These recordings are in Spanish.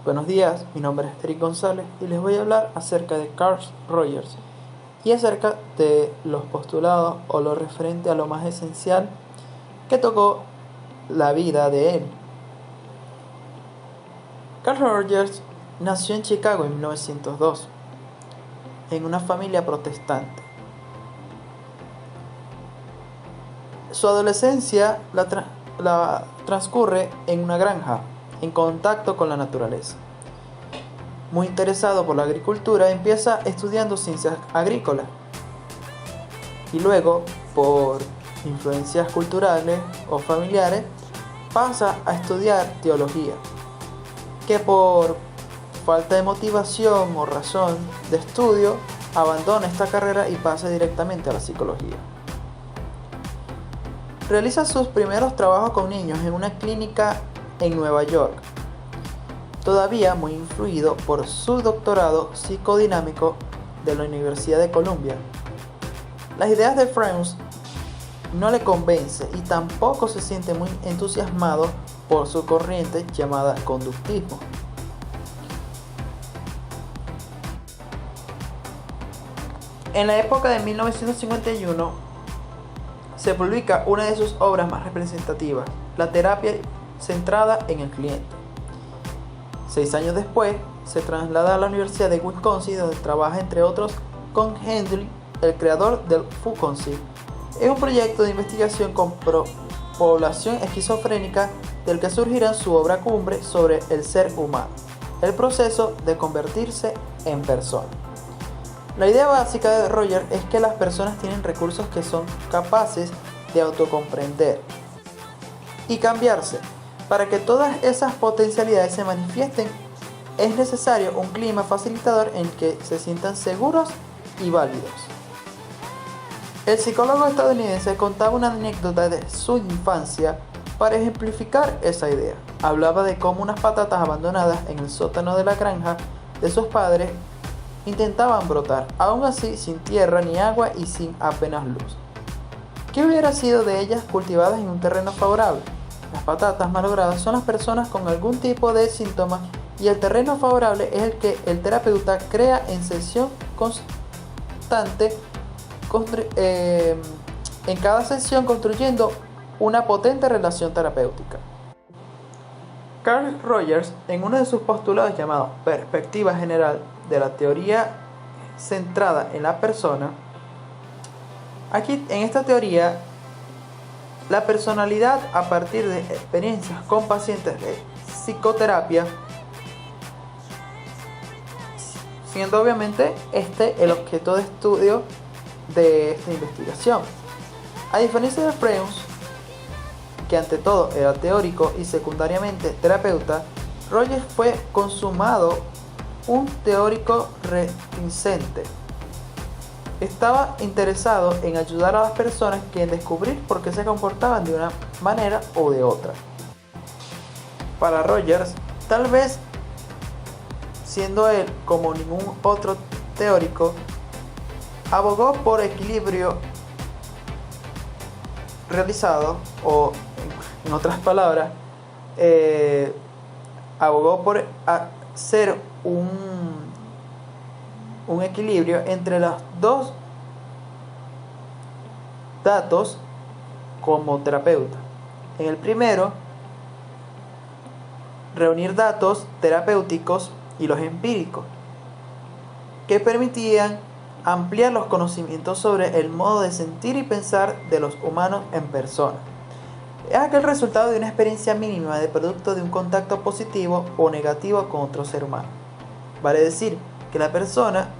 Buenos días, mi nombre es Eric González y les voy a hablar acerca de Carl Rogers y acerca de los postulados o lo referente a lo más esencial que tocó la vida de él. Carl Rogers nació en Chicago en 1902, en una familia protestante. Su adolescencia la transcurre en una granja, en contacto con la naturaleza. Muy interesado por la agricultura, empieza estudiando ciencias agrícolas y luego, por influencias culturales o familiares, pasa a estudiar teología, que por falta de motivación o razón de estudio abandona esta carrera y pasa directamente a la psicología. Realiza sus primeros trabajos con niños en una clínica en Nueva York, todavía muy influido por su doctorado psicodinámico de la Universidad de Columbia. Las ideas de Fraunces no le convence y tampoco se siente muy entusiasmado por su corriente llamada conductismo. En la época de 1951 se publica una de sus obras más representativas, La terapia centrada en el cliente. 6 años después, se traslada a la Universidad de Wisconsin, donde trabaja entre otros con Hendry, el creador del Foucault. Es un proyecto de investigación con población esquizofrénica del que surgirá su obra cumbre sobre el ser humano, el proceso de convertirse en persona. La idea básica de Rogers es que las personas tienen recursos que son capaces de autocomprender y cambiarse. Para que todas esas potencialidades se manifiesten, es necesario un clima facilitador en el que se sientan seguros y válidos. El psicólogo estadounidense contaba una anécdota de su infancia para ejemplificar esa idea. Hablaba de cómo unas patatas abandonadas en el sótano de la granja de sus padres intentaban brotar, aún así sin tierra ni agua y sin apenas luz. ¿Qué hubiera sido de ellas cultivadas en un terreno favorable? Las patatas malogradas son las personas con algún tipo de síntomas y el terreno favorable es el que el terapeuta crea en sesión constante, en cada sesión construyendo una potente relación terapéutica. Carl Rogers, en uno de sus postulados llamado Perspectiva General de la Teoría Centrada en la Persona, aquí en esta teoría, la personalidad a partir de experiencias con pacientes de psicoterapia, siendo obviamente el objeto de estudio de esta investigación. A diferencia de Fraunces, que ante todo era teórico y secundariamente terapeuta, Rogers fue consumado un teórico reticente. Estaba interesado en ayudar a las personas que en descubrir por qué se comportaban de una manera o de otra. Para Rogers, tal vez siendo él como ningún otro teórico, abogó por equilibrio realizado, o en otras palabras, abogó por hacer un equilibrio entre los dos datos como terapeuta. En el primero, reunir datos terapéuticos y los empíricos, que permitían ampliar los conocimientos sobre el modo de sentir y pensar de los humanos en persona. Es aquel resultado de una experiencia mínima de producto de un contacto positivo o negativo con otro ser humano. Vale decir que la persona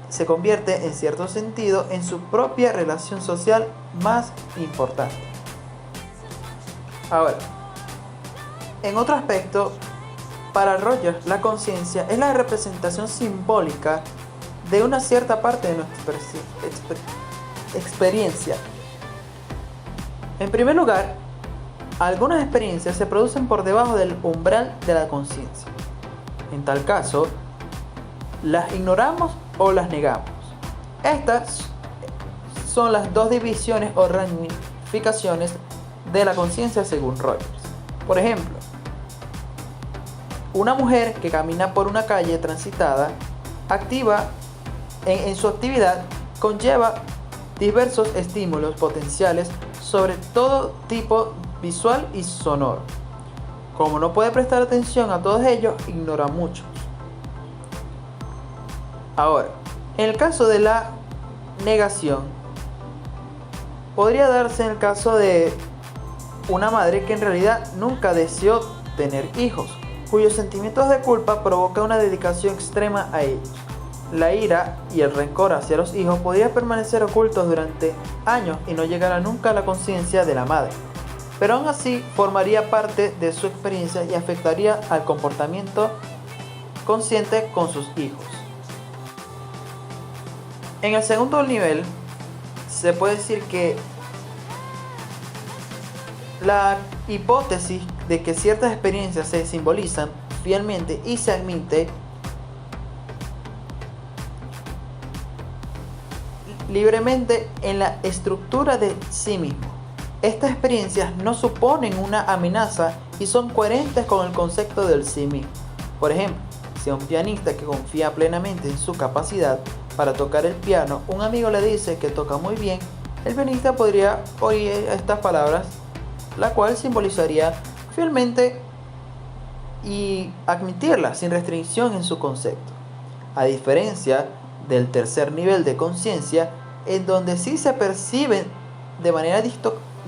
se convierte en cierto sentido en su propia relación social más importante. Ahora, en otro aspecto, para Rogers la conciencia es la representación simbólica de una cierta parte de nuestra experiencia. En primer lugar, algunas experiencias se producen por debajo del umbral de la conciencia. En tal caso, las ignoramos o las negamos. Estas son las dos divisiones o ramificaciones de la conciencia según Rogers. Por ejemplo, Una mujer que camina por una calle transitada en su actividad conlleva diversos estímulos potenciales, sobre todo tipo visual y sonoro. Como no puede prestar atención a todos ellos, ignora muchos. Ahora, en el caso de la negación, podría darse en el caso de una madre que en realidad nunca deseó tener hijos, cuyos sentimientos de culpa provocan una dedicación extrema a ellos. La ira y el rencor hacia los hijos podría permanecer ocultos durante años y no llegará nunca a la conciencia de la madre, pero aún así formaría parte de su experiencia y afectaría al comportamiento consciente con sus hijos. En el segundo nivel, se puede decir que la hipótesis de que ciertas experiencias se simbolizan fielmente y se admite libremente en la estructura de sí mismo. Estas experiencias no suponen una amenaza y son coherentes con el concepto del sí mismo. Por ejemplo, si a un pianista que confía plenamente en su capacidad para tocar el piano, un amigo le dice que toca muy bien, el pianista podría oír estas palabras, la cual simbolizaría fielmente y admitirla sin restricción en su concepto. A diferencia del tercer nivel de conciencia, en donde sí se perciben de manera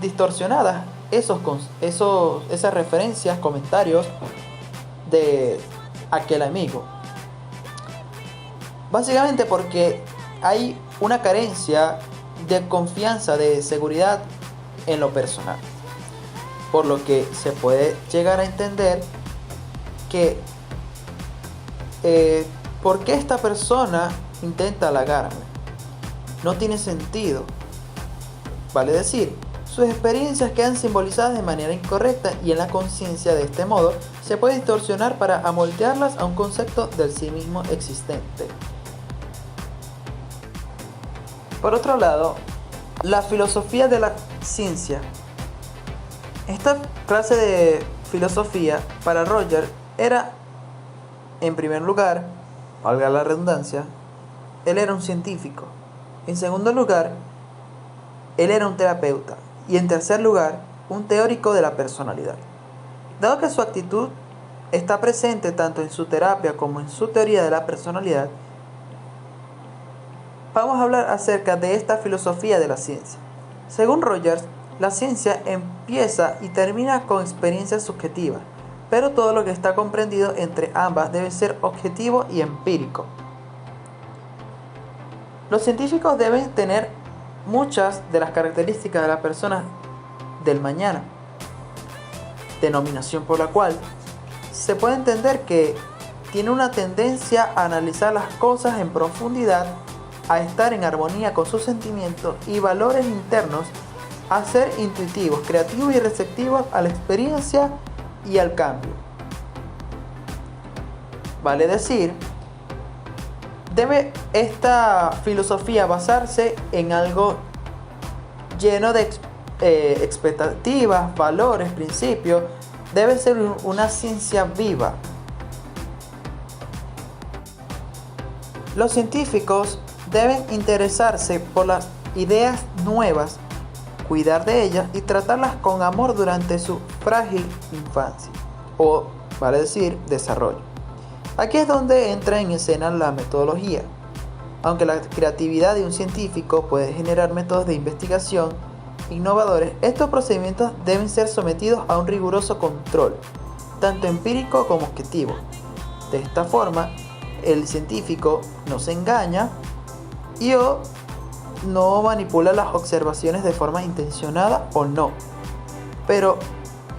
distorsionada esas referencias, comentarios de aquel amigo. Básicamente porque hay una carencia de confianza, de seguridad en lo personal. Por lo que se puede llegar a entender que ¿por qué esta persona intenta halagarme? No tiene sentido. Vale decir, sus experiencias quedan simbolizadas de manera incorrecta y en la conciencia de este modo se puede distorsionar para amoldearlas a un concepto del sí mismo existente. Por otro lado, la filosofía de la ciencia. Esta clase de filosofía para Roger era, en primer lugar, valga la redundancia, él era un científico. En segundo lugar, él era un terapeuta. Y en tercer lugar, un teórico de la personalidad. Dado que su actitud está presente tanto en su terapia como en su teoría de la personalidad, vamos a hablar acerca de esta filosofía de la ciencia. Según Rogers, la ciencia empieza y termina con experiencias subjetivas, pero todo lo que está comprendido entre ambas debe ser objetivo y empírico. Los científicos deben tener muchas de las características de la persona del mañana, denominación por la cual se puede entender que tiene una tendencia a analizar las cosas en profundidad, a estar en armonía con sus sentimientos y valores internos, a ser intuitivos, creativos y receptivos a la experiencia y al cambio. Vale decir, debe esta filosofía basarse en algo lleno de expectativas, valores, principios. Debe ser una ciencia viva. Los científicos deben interesarse por las ideas nuevas, cuidar de ellas y tratarlas con amor durante su frágil infancia, o vale decir, desarrollo. Aquí es donde entra en escena la metodología. Aunque la creatividad de un científico puede generar métodos de investigación innovadores, estos procedimientos deben ser sometidos a un riguroso control, tanto empírico como objetivo. De esta forma, el científico no se engaña y no manipula las observaciones de forma intencionada o no. Pero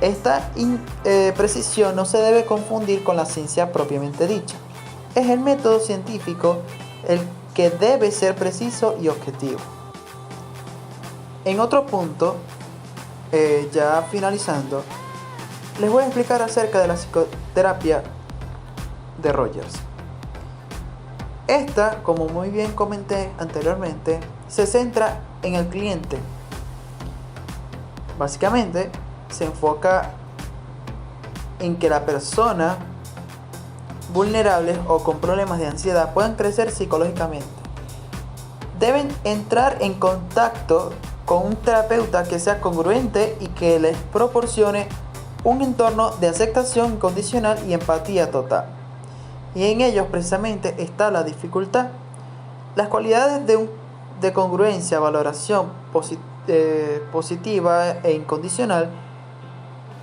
esta precisión no se debe confundir con la ciencia propiamente dicha. Es el método científico el que debe ser preciso y objetivo. En otro punto, ya finalizando, les voy a explicar acerca de la psicoterapia de Rogers. Esta, como muy bien comenté anteriormente, se centra en el cliente. Básicamente, se enfoca en que la persona vulnerables o con problemas de ansiedad puedan crecer psicológicamente. Deben entrar en contacto con un terapeuta que sea congruente y que les proporcione un entorno de aceptación incondicional y empatía total. Y en ellos precisamente está la dificultad. Las cualidades de congruencia, valoración positiva e incondicional,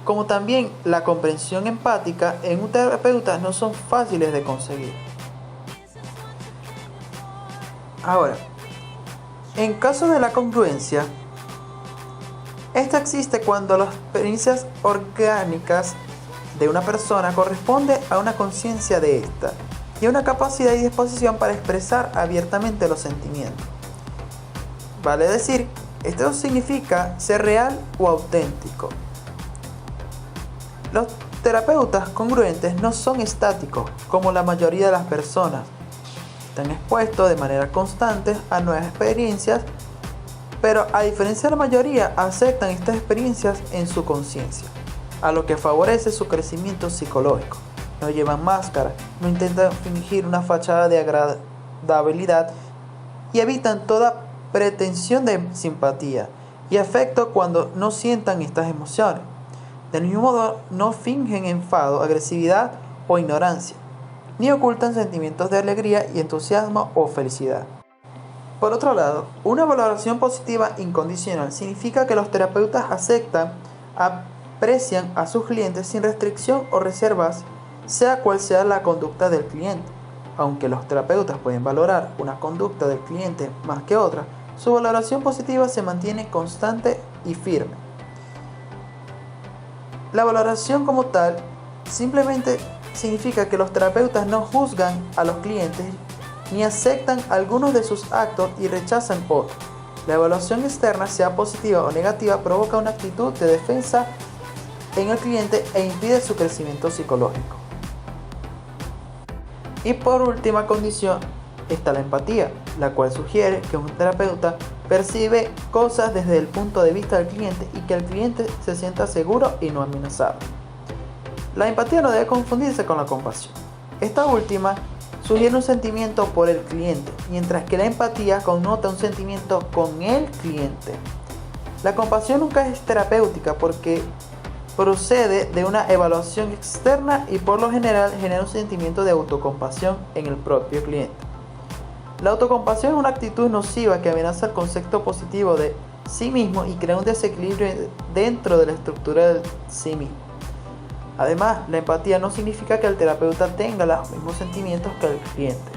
como también la comprensión empática en un terapeuta no son fáciles de conseguir. Ahora, en caso de la congruencia, esta existe cuando las experiencias orgánicas de una persona corresponde a una conciencia de esta y a una capacidad y disposición para expresar abiertamente los sentimientos. Vale decir, esto significa ser real o auténtico. Los terapeutas congruentes no son estáticos como la mayoría de las personas. Están expuestos de manera constante a nuevas experiencias, pero a diferencia de la mayoría aceptan estas experiencias en su conciencia, a lo que favorece su crecimiento psicológico. No llevan máscaras, no intentan fingir una fachada de agradabilidad y evitan toda pretensión de simpatía y afecto cuando no sientan estas emociones. Del mismo modo, no fingen enfado, agresividad o ignorancia, ni ocultan sentimientos de alegría y entusiasmo o felicidad. Por otro lado, una valoración positiva incondicional significa que los terapeutas aceptan, aprecian a sus clientes sin restricción o reservas, sea cual sea la conducta del cliente. Aunque los terapeutas pueden valorar una conducta del cliente más que otra, su valoración positiva se mantiene constante y firme. La valoración como tal simplemente significa que los terapeutas no juzgan a los clientes ni aceptan algunos de sus actos y rechazan otros. La evaluación externa, sea positiva o negativa, provoca una actitud de defensa en el cliente e impide su crecimiento psicológico. Y por última condición está la empatía, la cual sugiere que un terapeuta percibe cosas desde el punto de vista del cliente y que el cliente se sienta seguro y no amenazado. La empatía no debe confundirse con la compasión. Esta última sugiere un sentimiento por el cliente, mientras que la empatía connota un sentimiento con el cliente. La compasión nunca es terapéutica porque procede de una evaluación externa y por lo general genera un sentimiento de autocompasión en el propio cliente. La autocompasión es una actitud nociva que amenaza el concepto positivo de sí mismo y crea un desequilibrio dentro de la estructura del sí mismo. Además, la empatía no significa que el terapeuta tenga los mismos sentimientos que el cliente.